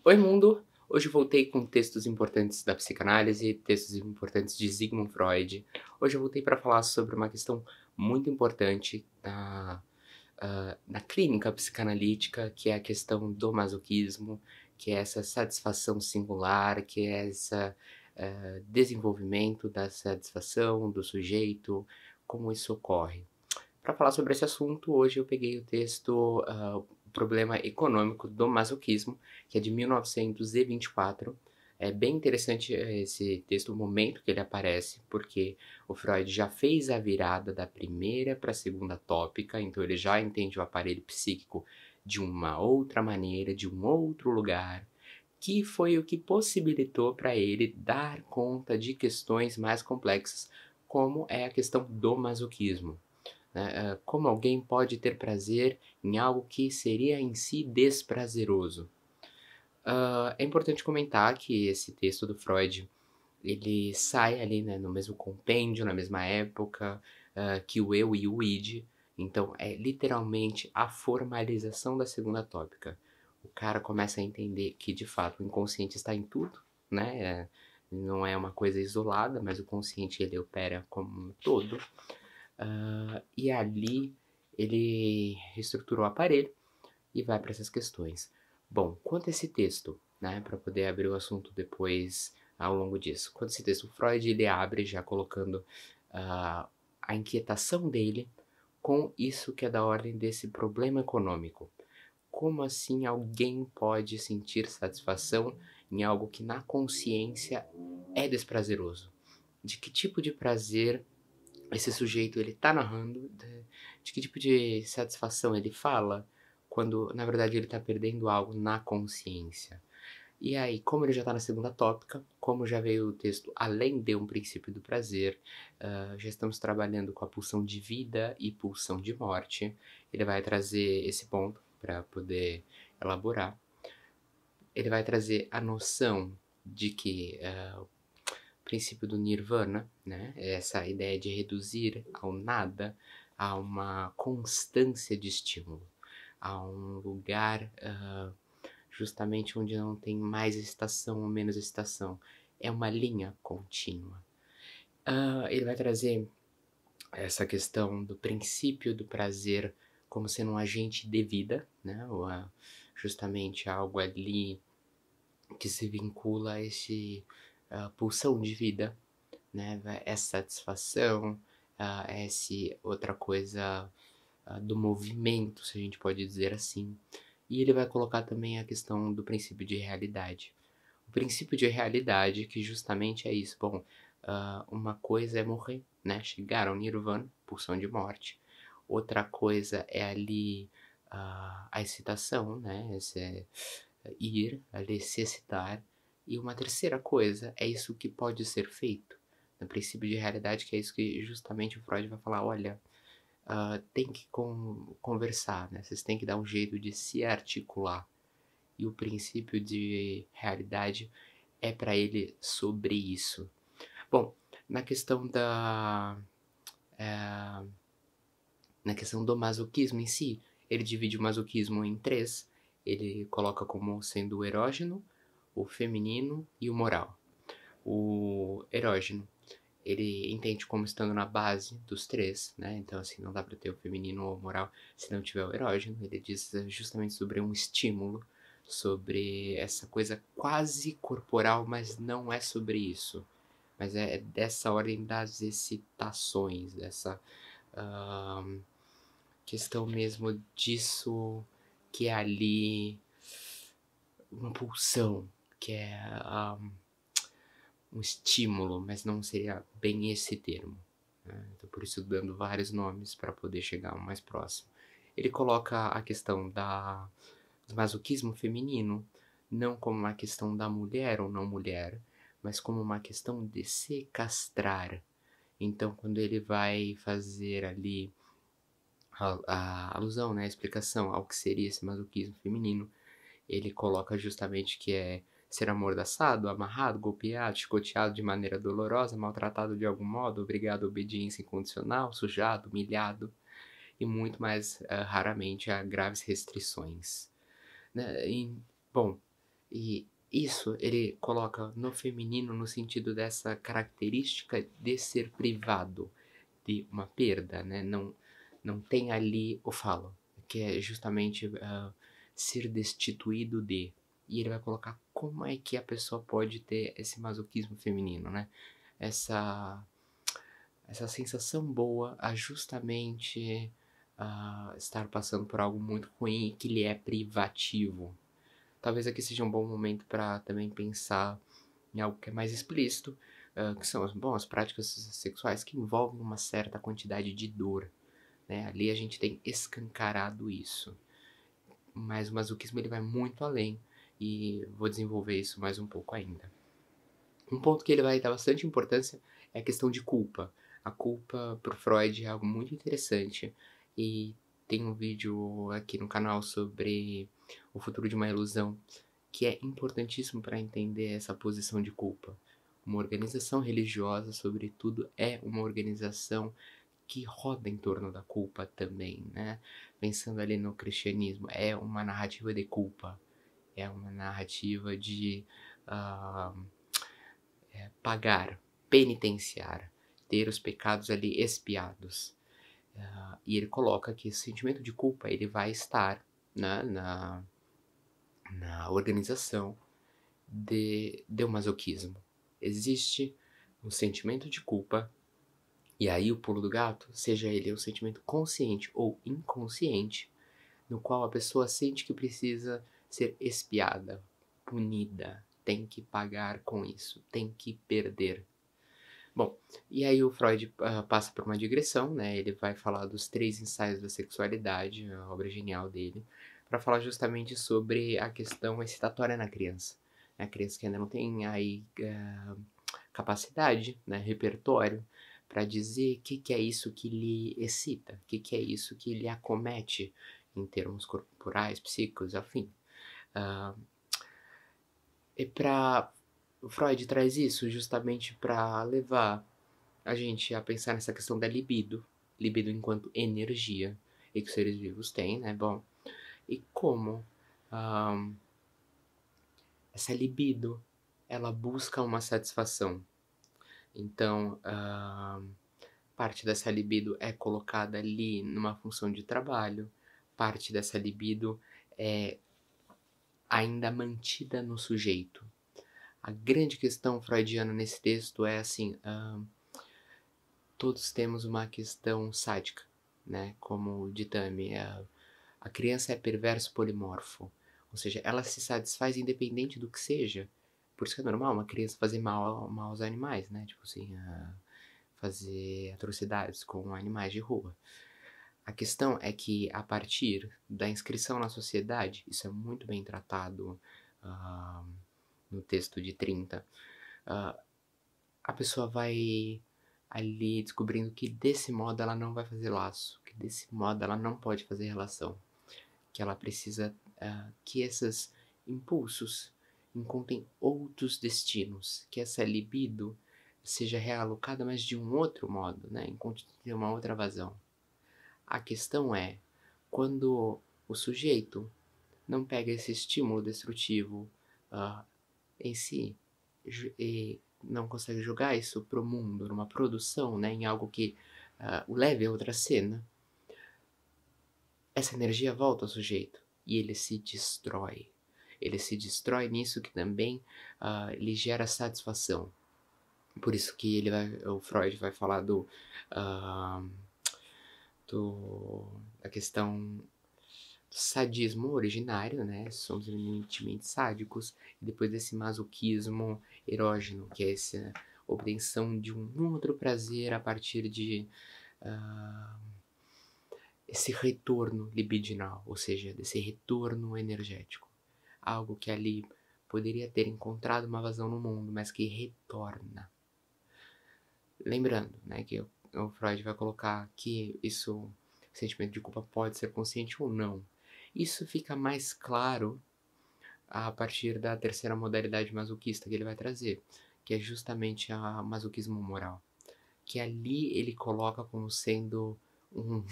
Oi, mundo! Hoje eu voltei com textos importantes da psicanálise, textos importantes de Sigmund Freud. Hoje eu voltei para falar sobre uma questão muito importante na clínica psicanalítica, que é a questão do masoquismo, que é essa satisfação singular, que é esse desenvolvimento da satisfação do sujeito, como isso ocorre. Para falar sobre esse assunto, hoje eu peguei o texto O Problema Econômico do Masoquismo, que é de 1924. É bem interessante esse texto, o momento que ele aparece, porque o Freud já fez a virada da primeira para a segunda tópica, então ele já entende o aparelho psíquico de uma outra maneira, de um outro lugar, que foi o que possibilitou para ele dar conta de questões mais complexas, como é a questão do masoquismo. Como alguém pode ter prazer em algo que seria em si desprazeroso? É importante comentar que esse texto do Freud, ele sai ali, né, no mesmo compêndio, na mesma época que o eu e o id. Então é literalmente a formalização da segunda tópica. O cara começa a entender que de fato o inconsciente está em tudo, né? Não é uma coisa isolada, mas o consciente ele opera como um todo. E ali ele reestruturou o aparelho e vai para essas questões. Bom, quanto a esse texto, né, para poder abrir o assunto depois ao longo disso. Quanto a esse texto, Freud ele abre já colocando a inquietação dele com isso que é da ordem desse problema econômico. Como assim alguém pode sentir satisfação em algo que na consciência é desprazeroso? De que tipo de prazer esse sujeito ele tá narrando, de que tipo de satisfação ele fala, quando na verdade ele tá perdendo algo na consciência. E aí, como ele já tá na segunda tópica, como já veio o texto além de um princípio do prazer, já estamos trabalhando com a pulsão de vida e pulsão de morte, ele vai trazer esse ponto para poder elaborar. Ele vai trazer a noção de que princípio do nirvana, né? Essa ideia de reduzir ao nada, a uma constância de estímulo, a um lugar justamente onde não tem mais estação ou menos estação. É uma linha contínua. Ele vai trazer essa questão do princípio do prazer como sendo um agente de vida, né? Ou justamente algo ali que se vincula a esse pulsão de vida, né? Essa satisfação, essa outra coisa do movimento, se a gente pode dizer assim. E ele vai colocar também a questão do princípio de realidade. O princípio de realidade, que justamente é isso. Bom, uma coisa é morrer, né? Chegar ao nirvana, pulsão de morte. Outra coisa é ali a excitação, né? Esse é ir, ali se excitar. E uma terceira coisa é isso que pode ser feito. No princípio de realidade, que é isso que justamente o Freud vai falar, olha, tem que conversar, né? Vocês têm que dar um jeito de se articular. E o princípio de realidade é para ele sobre isso. Bom, na questão na questão do masoquismo em si, ele divide o masoquismo em três. Ele coloca como sendo o erógeno, o feminino e o moral. O erógeno, ele entende como estando na base dos três, né? Então, assim, não dá para ter o feminino ou o moral se não tiver o erógeno. Ele diz justamente sobre um estímulo, sobre essa coisa quase corporal, mas não é sobre isso. Mas é dessa ordem das excitações, dessa questão mesmo disso que é ali uma pulsão, que é um estímulo, mas não seria bem esse termo. Né? Então, por isso, dando vários nomes para poder chegar ao mais próximo. Ele coloca a questão do masoquismo feminino não como uma questão da mulher ou não mulher, mas como uma questão de se castrar. Então, quando ele vai fazer ali a alusão, né, a explicação ao que seria esse masoquismo feminino, ele coloca justamente que é ser amordaçado, amarrado, golpeado, chicoteado de maneira dolorosa, maltratado de algum modo, obrigado à obediência incondicional, sujado, humilhado e muito mais raramente a graves restrições. Né? Bom, E isso ele coloca no feminino no sentido dessa característica de ser privado de uma perda, né, não tem ali o falo, que é justamente, ser destituído de. E ele vai colocar como é que a pessoa pode ter esse masoquismo feminino, né, essa essa sensação boa a justamente, estar passando por algo muito ruim e que lhe é privativo. Talvez aqui seja um bom momento para também pensar em algo que é mais explícito, que são as práticas sexuais que envolvem uma certa quantidade de dor, né? Ali a gente tem escancarado isso. Mas o masoquismo ele vai muito além e vou desenvolver isso mais um pouco ainda. Um ponto que ele vai dar bastante importância é a questão de culpa. A culpa para o Freud é algo muito interessante e tem um vídeo aqui no canal sobre o futuro de uma ilusão que é importantíssimo para entender essa posição de culpa. Uma organização religiosa, sobretudo, é uma organização que roda em torno da culpa também, né? Pensando ali no cristianismo, é uma narrativa de culpa, é uma narrativa de uh, pagar, penitenciar, ter os pecados ali expiados. E ele coloca que esse sentimento de culpa ele vai estar na organização de masoquismo. Existe um sentimento de culpa, e aí o pulo do gato, seja ele um sentimento consciente ou inconsciente, no qual a pessoa sente que precisa ser expiada, punida, tem que pagar com isso, tem que perder. Bom, e aí o Freud passa por uma digressão, né? Ele vai falar dos 3 ensaios da sexualidade, a obra genial dele, para falar justamente sobre a questão excitatória na criança. A criança que ainda não tem aí capacidade, né, repertório, para dizer o que é isso que lhe excita, o que é isso que lhe acomete em termos corporais, psíquicos, afim. E para o Freud traz isso justamente para levar a gente a pensar nessa questão da libido, libido enquanto energia, e que os seres vivos têm, né? Bom, e como essa libido, ela busca uma satisfação. Então, parte dessa libido é colocada ali numa função de trabalho, parte dessa libido é ainda mantida no sujeito. A grande questão freudiana nesse texto é assim, todos temos uma questão sádica, né? Como o ditame, a criança é perverso polimorfo, ou seja, ela se satisfaz independente do que seja. Por isso que é normal uma criança fazer mal aos animais, né? Tipo assim, fazer atrocidades com animais de rua. A questão é que a partir da inscrição na sociedade, isso é muito bem tratado no texto de 30, a pessoa vai ali descobrindo que desse modo ela não vai fazer laço, que desse modo ela não pode fazer relação, que ela precisa que esses impulsos encontrem outros destinos, que essa libido seja realocada, mas de um outro modo, né? Encontre uma outra vazão. A questão é, quando o sujeito não pega esse estímulo destrutivo em si e não consegue jogar isso pro mundo, numa produção, né, em algo que o leve a outra cena, essa energia volta ao sujeito e ele se destrói. Ele se destrói nisso que também lhe gera satisfação. Por isso que o Freud vai falar da questão do sadismo originário, né? Somos eminentemente sádicos, e depois desse masoquismo erógeno, que é essa obtenção de um outro prazer a partir de esse retorno libidinal, ou seja, desse retorno energético. Algo que ali poderia ter encontrado uma vazão no mundo, mas que retorna. Lembrando, né, que o Freud vai colocar que o sentimento de culpa pode ser consciente ou não. Isso fica mais claro a partir da terceira modalidade masoquista que ele vai trazer, que é justamente a masoquismo moral. Que ali ele coloca como sendo um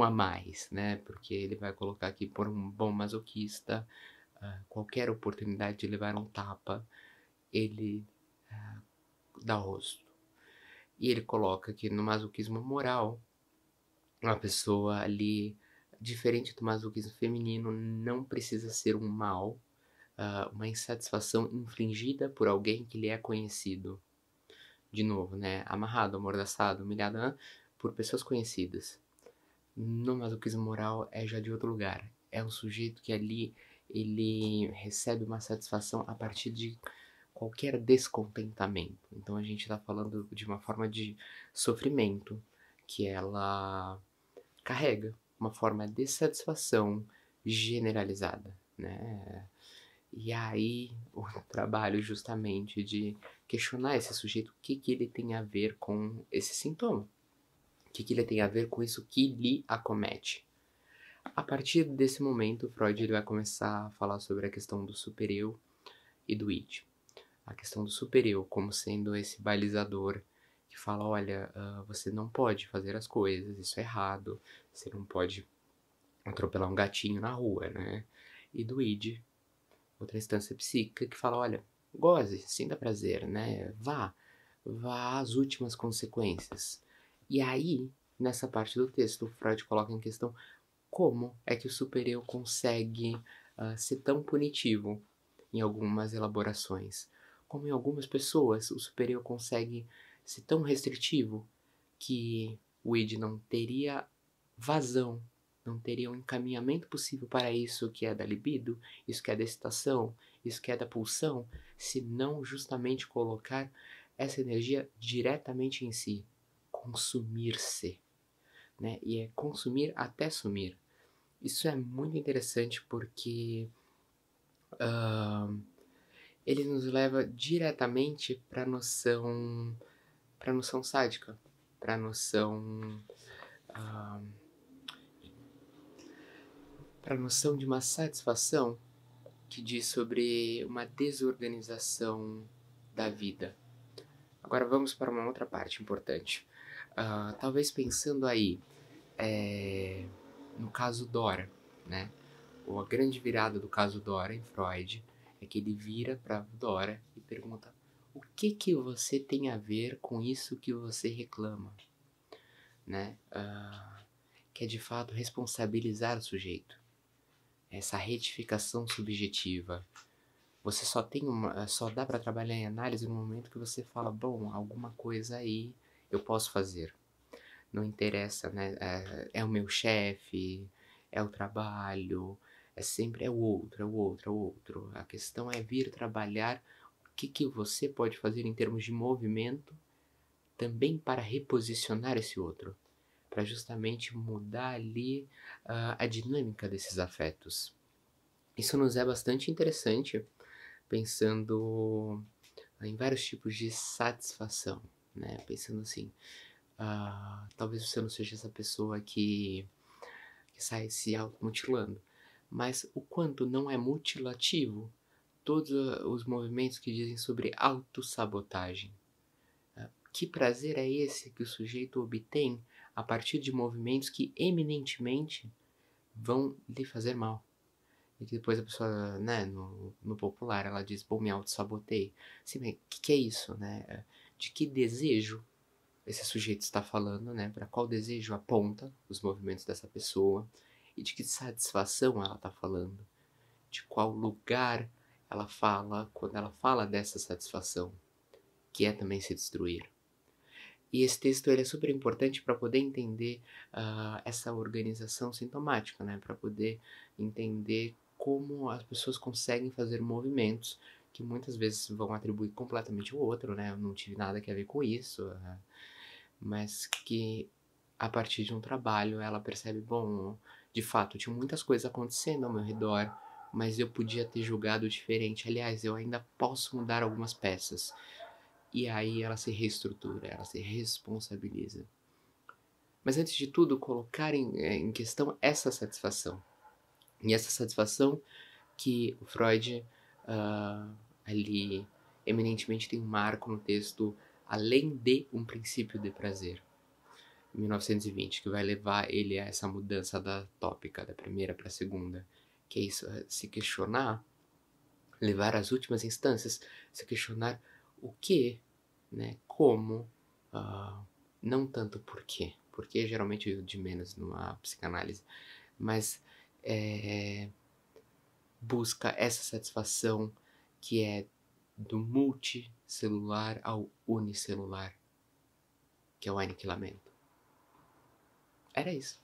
a mais, né? Porque ele vai colocar aqui por um bom masoquista, qualquer oportunidade de levar um tapa, ele dá o rosto. E ele coloca que no masoquismo moral, uma pessoa ali, diferente do masoquismo feminino, não precisa ser um mal, uma insatisfação infligida por alguém que lhe é conhecido. De novo, né? Amarrado, amordaçado, humilhado por pessoas conhecidas. No masoquismo moral é já de outro lugar. É um sujeito que ali ele recebe uma satisfação a partir de qualquer descontentamento. Então a gente está falando de uma forma de sofrimento que ela carrega, uma forma de satisfação generalizada, né? E aí o trabalho justamente de questionar esse sujeito, o que ele tem a ver com esse sintoma, o que ele tem a ver com isso que lhe acomete. A partir desse momento, Freud ele vai começar a falar sobre a questão do supereu e do id. A questão do supereu como sendo esse balizador que fala, olha, você não pode fazer as coisas, isso é errado, você não pode atropelar um gatinho na rua, né? E do id, outra instância psíquica que fala, olha, goze, sinta prazer, né? Vá às últimas consequências. E aí, nessa parte do texto, Freud coloca em questão como é que o supereu consegue ser tão punitivo em algumas elaborações. Como em algumas pessoas, o supereu consegue ser tão restritivo que o id não teria vazão, não teria um encaminhamento possível para isso que é da libido, isso que é da excitação, isso que é da pulsão, se não justamente colocar essa energia diretamente em si, consumir-se, né? E é consumir até sumir. Isso é muito interessante porque ele nos leva diretamente para a noção sádica, para a noção de uma satisfação que diz sobre uma desorganização da vida. Agora vamos para uma outra parte importante. Talvez pensando aí no caso Dora, né? Ou a grande virada do caso Dora em Freud é que ele vira para Dora e pergunta: o que você tem a ver com isso que você reclama, né? Que é de fato responsabilizar o sujeito. Essa retificação subjetiva. Você só dá para trabalhar em análise no momento que você fala, bom, alguma coisa aí eu posso fazer. Não interessa, né? É o meu chefe, é o trabalho, é o outro, é o outro, é o outro. A questão é vir trabalhar o que você pode fazer em termos de movimento também para reposicionar esse outro, para justamente mudar ali a dinâmica desses afetos. Isso nos é bastante interessante pensando em vários tipos de satisfação, né? Pensando assim, talvez você não seja essa pessoa que sai se automutilando, mas o quanto não é mutilativo todos os movimentos que dizem sobre autossabotagem. Que prazer é esse que o sujeito obtém a partir de movimentos que eminentemente vão lhe fazer mal? E que depois a pessoa, né, no popular, ela diz, bom, me auto-sabotei. Sim, mas o que é isso, né? De que desejo esse sujeito está falando, né? Para qual desejo aponta os movimentos dessa pessoa? E de que satisfação ela está falando? De qual lugar ela fala quando ela fala dessa satisfação, que é também se destruir? E esse texto ele é super importante para poder entender essa organização sintomática, né? Para poder entender como as pessoas conseguem fazer movimentos que muitas vezes vão atribuir completamente o outro, né? Eu não tive nada a ver com isso, mas que a partir de um trabalho ela percebe, bom, de fato, tinha muitas coisas acontecendo ao meu redor, mas eu podia ter julgado diferente. Aliás, eu ainda posso mudar algumas peças. E aí ela se reestrutura, ela se responsabiliza. Mas antes de tudo, colocar em questão essa satisfação. E essa satisfação que o Freud ali eminentemente tem um marco no texto além de um princípio de prazer. Em 1920, que vai levar ele a essa mudança da tópica, da primeira para a segunda. Que é isso, se questionar levar às últimas instâncias, se questionar o que, né, como, não tanto por quê, porque geralmente o de menos numa psicanálise, mas busca essa satisfação que é do multicelular ao unicelular, que é o aniquilamento. Era isso.